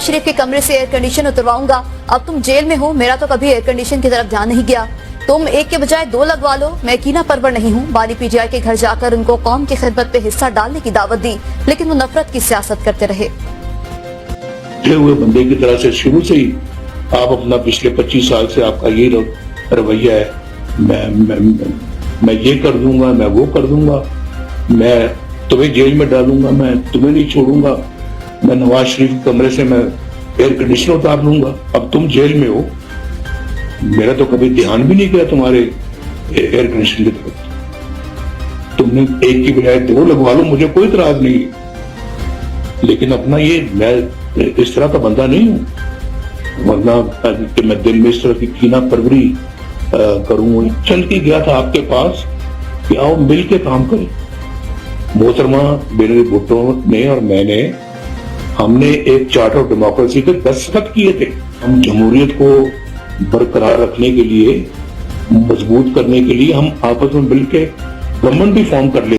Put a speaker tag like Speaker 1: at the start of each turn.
Speaker 1: शरीफ के कमरे से एयर कंडीशन उतरवाऊंगा। अब तुम जेल में हो, मेरा तो कभी एयर कंडीशन की तरफ ध्यान नहीं गया। तुम एक के बजाय दो लगवा लो। मैं कीना परवर नहीं हूँ। बानी पीजीआई के घर जाकर उनको कौम की खिदमत पे हिस्सा डालने की दावत दी, लेकिन वो नफरत की सियासत करते रहे।
Speaker 2: हुए बंदे की तरह से शुरू से ही आप अपना पिछले 25 साल से आपका ये रवैया है, मैं ये कर दूंगा, मैं वो कर दूंगा, मैं तुम्हें जेल में डालूंगा, मैं तुम्हें नहीं छोड़ूंगा, मैं नवाज शरीफ के कमरे से मैं एयर कंडीशनर उतार लूंगा। अब तुम जेल में हो, मेरा तो कभी ध्यान भी नहीं गया तुम्हारे एयर कंडीशन की तरफ। तुमने एक की बजाय दो लगवा लो, मुझे कोई इतराज नहीं है, लेकिन अपना ये मैं इस तरह का बंदा नहीं हूं, वरना कि मैं दिल में इस तरह की कीना परवरी करूं। चल के गया था आपके पास कि आओ मिल के काम करें। मोहतरमा मेरे भुट्टो ने और मैंने, हमने एक चार्टर ऑफ डेमोक्रेसी के दस्तखत किए थे। हम जमहूरियत को बरकरार रखने के लिए, मजबूत करने के लिए हम आपस में मिल के गवर्नमेंट भी फॉर्म कर ले।